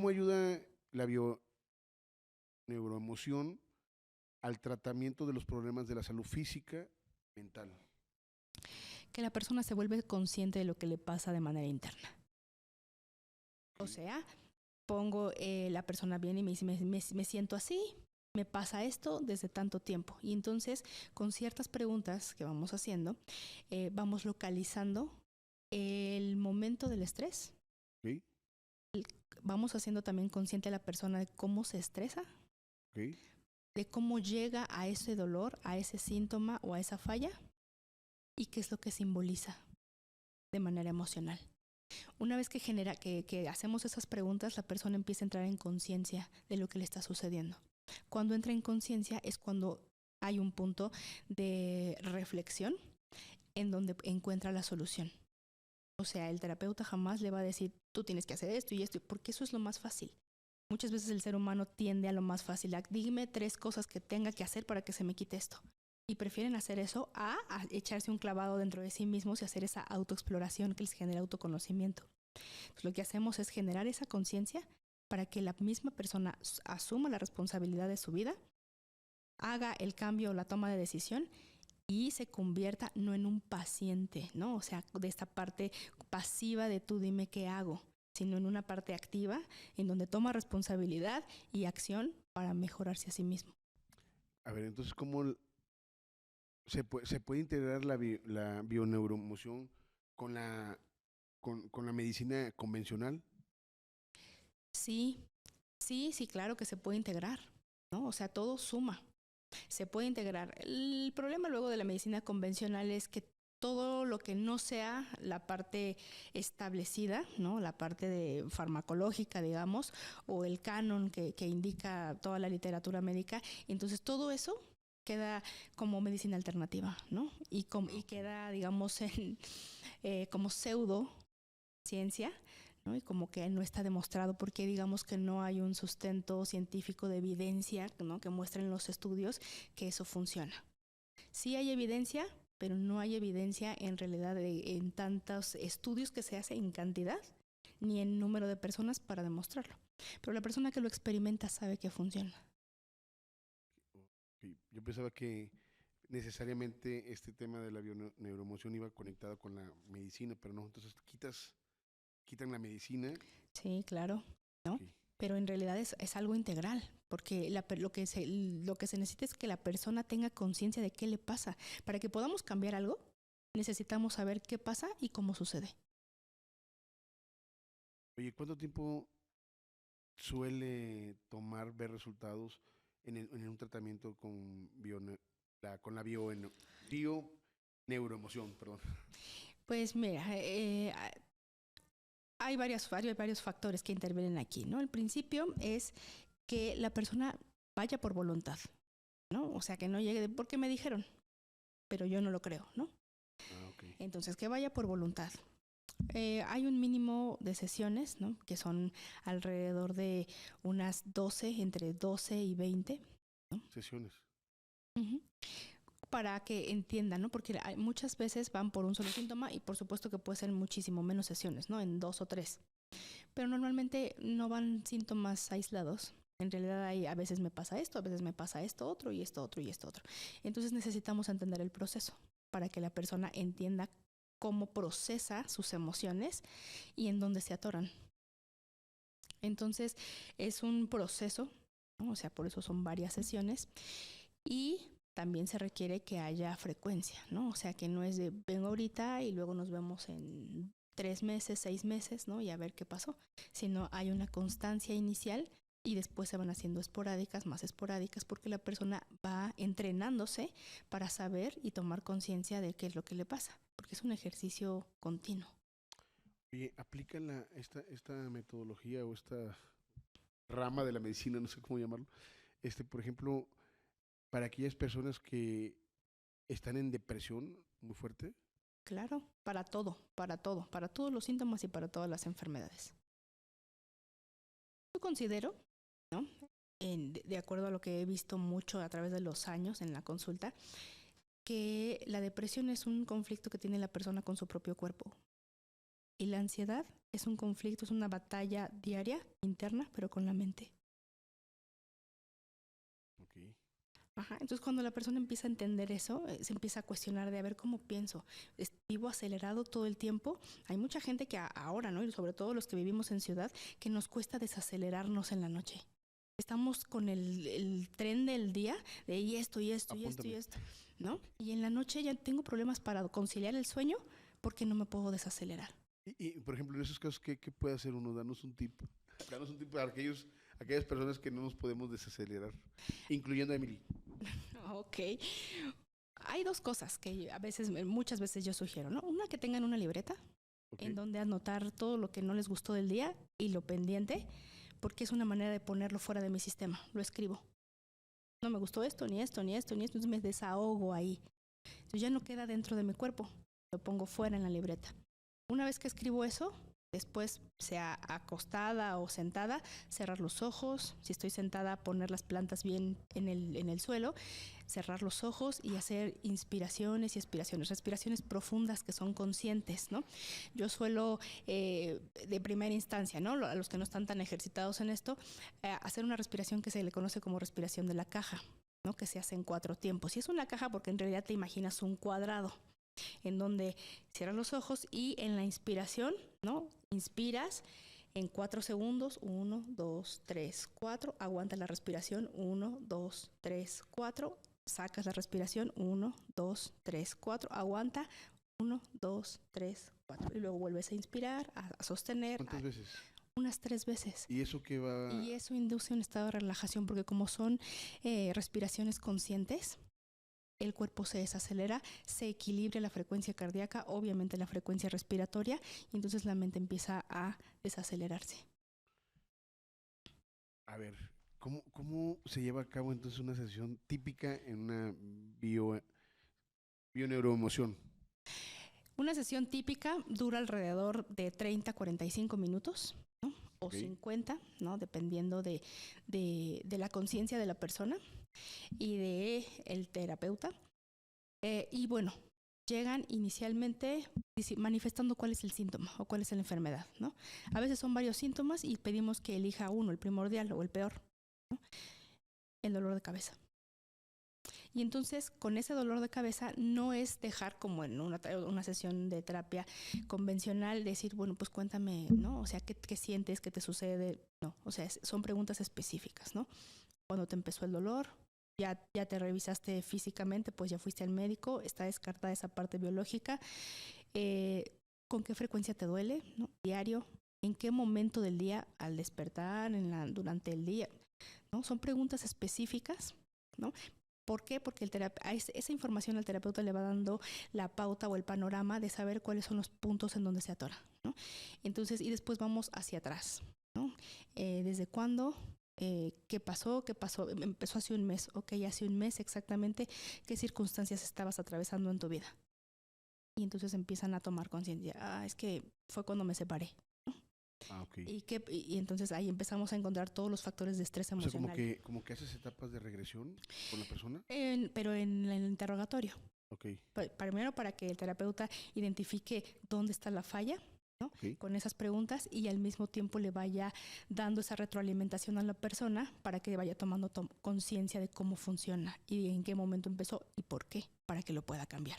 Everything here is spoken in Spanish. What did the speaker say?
cómo ayuda la bioneuroemoción al tratamiento de los problemas de la salud física, mental? Que la persona se vuelve consciente de lo que le pasa de manera interna. O Ok. sea, pongo la persona bien y me dice, me siento así, me pasa esto desde tanto tiempo. Y entonces, con ciertas preguntas que vamos haciendo, vamos localizando el momento del estrés. Ok. Vamos haciendo también consciente a la persona de cómo se estresa, Ok. de cómo llega a ese dolor, a ese síntoma o a esa falla y qué es lo que simboliza de manera emocional. Una vez que hacemos esas preguntas, la persona empieza a entrar en conciencia de lo que le está sucediendo. Cuando entra en conciencia es cuando hay un punto de reflexión en donde encuentra la solución. O sea, el terapeuta jamás le va a decir, tú tienes que hacer esto, porque eso es lo más fácil. Muchas veces el ser humano tiende a lo más fácil, dime 3 cosas que tenga que hacer para que se me quite esto. Y prefieren hacer eso a echarse un clavado dentro de sí mismos y hacer esa autoexploración que les genera autoconocimiento. Entonces, lo que hacemos es generar esa conciencia para que la misma persona asuma la responsabilidad de su vida, haga el cambio o la toma de decisión y se convierta no en un paciente, ¿no? O sea, de esta parte pasiva de tú dime qué hago, sino en una parte activa en donde toma responsabilidad y acción para mejorarse a sí mismo. A ver, entonces, ¿cómo se puede integrar la bioneuroemoción con con la medicina convencional? Sí, sí, claro que se puede integrar, ¿no? O sea, todo suma. Se puede integrar. El problema luego de la medicina convencional es que todo lo que no sea la parte establecida, ¿no? La parte de farmacológica, digamos, o el canon que indica toda la literatura médica, entonces todo eso queda como medicina alternativa, ¿no? Y queda, digamos, como pseudo ciencia, ¿no? Y como que no está demostrado porque digamos que no hay un sustento científico de evidencia, ¿no? Que muestren los estudios que eso funciona. Sí hay evidencia, pero no hay evidencia en realidad en tantos estudios que se hacen en cantidad ni en número de personas para demostrarlo. Pero la persona que lo experimenta sabe que funciona. Ok, yo pensaba que necesariamente este tema de la bioneuroemoción iba conectado con la medicina, pero no, entonces quitan la medicina. Sí, claro, ¿no? Ok. Pero en realidad es algo integral, porque lo que se necesita es que la persona tenga conciencia de qué le pasa. Para que podamos cambiar algo, necesitamos saber qué pasa y cómo sucede. Oye, ¿cuánto tiempo suele tomar ver resultados en un tratamiento con, con la bioneuroemoción, perdón? Pues mira, hay varios factores que intervienen aquí, ¿no? El principio es que la persona vaya por voluntad, ¿no? O sea, que no llegue de porque me dijeron, pero yo no lo creo, ¿no? Ah, ok. Entonces, que vaya por voluntad. Hay un mínimo de sesiones, ¿no? Que son alrededor de unas 12, entre 12 y 20, ¿no? Sesiones. Uh-huh. Para que entiendan, ¿no? Porque muchas veces van por un solo síntoma y por supuesto que puede ser muchísimo menos sesiones, ¿no? En 2 o 3. Pero normalmente no van síntomas aislados. En realidad hay, a veces me pasa esto, a veces me pasa esto otro y esto otro y esto otro. Entonces necesitamos entender el proceso para que la persona entienda cómo procesa sus emociones y en dónde se atoran. Entonces es un proceso, ¿no? O sea, por eso son varias sesiones y también se requiere que haya frecuencia, ¿no? O sea, que no es de vengo ahorita y luego nos vemos en 3 meses, 6 meses, ¿no? Y a ver qué pasó, sino hay una constancia inicial y después se van haciendo esporádicas, más esporádicas, porque la persona va entrenándose para saber y tomar conciencia de qué es lo que le pasa, porque es un ejercicio continuo. Oye, ¿aplica esta metodología o esta rama de la medicina, no sé cómo llamarlo, por ejemplo, para aquellas personas que están en depresión muy fuerte? Claro, para todos los síntomas y para todas las enfermedades. Yo considero, ¿no? De acuerdo a lo que he visto mucho a través de los años en la consulta, que la depresión es un conflicto que tiene la persona con su propio cuerpo. Y la ansiedad es un conflicto, es una batalla diaria, interna, pero con la mente. Ok. Ajá. Entonces, cuando la persona empieza a entender eso, se empieza a cuestionar de a ver cómo pienso. Vivo acelerado todo el tiempo. Hay mucha gente que ahora, ¿no? Y sobre todo los que vivimos en ciudad, que nos cuesta desacelerarnos en la noche. Estamos con el tren del día de y esto, y esto, y esto, y Apúntame. esto, ¿no? Y en la noche ya tengo problemas para conciliar el sueño porque no me puedo desacelerar. Por ejemplo, en esos casos, ¿qué puede hacer uno? Danos un tip. Danos un tip para aquellas personas que no nos podemos desacelerar, incluyendo a Emily. Ok. Hay dos cosas que muchas veces yo sugiero, ¿no? Una, que tengan una libreta Ok. en donde anotar todo lo que no les gustó del día y lo pendiente, porque es una manera de ponerlo fuera de mi sistema. Lo escribo. No me gustó esto, ni esto, ni esto, ni esto, entonces me desahogo ahí. Entonces ya no queda dentro de mi cuerpo, lo pongo fuera en la libreta. Una vez que escribo eso, después, sea acostada o sentada, cerrar los ojos. Si estoy sentada, poner las plantas bien en el suelo, cerrar los ojos y hacer inspiraciones y expiraciones, respiraciones profundas que son conscientes, ¿no? Yo suelo, de primera instancia, ¿no? A los que no están tan ejercitados en esto, hacer una respiración que se le conoce como respiración de la caja, ¿no? Que se hace en 4 tiempos. Y es una caja porque en realidad te imaginas un cuadrado en donde cierras los ojos y en la inspiración, ¿no? Inspiras en 4 segundos, 1, 2, 3, 4, aguantas la respiración, 1, 2, 3, 4, sacas la respiración, 1, 2, 3, 4, aguanta, 1, 2, 3, 4, y luego vuelves a inspirar, a sostener. ¿Cuántas veces? Unas 3 veces. ¿Y eso qué va? Y eso induce un estado de relajación porque como son respiraciones conscientes, el cuerpo se desacelera, se equilibra la frecuencia cardíaca, obviamente la frecuencia respiratoria, y entonces la mente empieza a desacelerarse. A ver, ¿cómo se lleva a cabo entonces una sesión típica en una bioneuroemoción? Una sesión típica dura alrededor de 30 a 45 minutos, ¿no? O Ok. 50, ¿no? Dependiendo de la conciencia de la persona y de el terapeuta. Y bueno, llegan inicialmente manifestando cuál es el síntoma o cuál es la enfermedad, ¿no? A veces son varios síntomas y pedimos que elija uno, el primordial o el peor, ¿no? El dolor de cabeza. Y entonces, con ese dolor de cabeza, no es dejar como en una sesión de terapia convencional, decir, bueno, pues cuéntame, ¿no? O sea, ¿qué sientes? ¿Qué te sucede? No, o sea, son preguntas específicas, ¿no? Cuando te empezó el dolor, ya te revisaste físicamente, pues ya fuiste al médico, está descartada esa parte biológica. ¿Con qué frecuencia te duele? ¿No? Diario. ¿En qué momento del día? Al despertar, durante el día, ¿no? Son preguntas específicas, ¿no? ¿Por qué? Porque esa información al terapeuta le va dando la pauta o el panorama de saber cuáles son los puntos en donde se atora, ¿no? Entonces, y después vamos hacia atrás, ¿no? ¿Desde cuándo? ¿Qué pasó? ¿Qué pasó? Empezó hace un mes. Ok, hace un mes exactamente qué circunstancias estabas atravesando en tu vida. Y entonces empiezan a tomar conciencia. Es que fue cuando me separé. Ok. Y entonces ahí empezamos a encontrar todos los factores de estrés O sea, emocional. como que haces etapas de regresión con la persona. Pero en el interrogatorio. Ok. Primero para que el terapeuta identifique dónde está la falla, ¿no? Ok. Con esas preguntas y al mismo tiempo le vaya dando esa retroalimentación a la persona para que vaya tomando conciencia de cómo funciona y en qué momento empezó y por qué, para que lo pueda cambiar.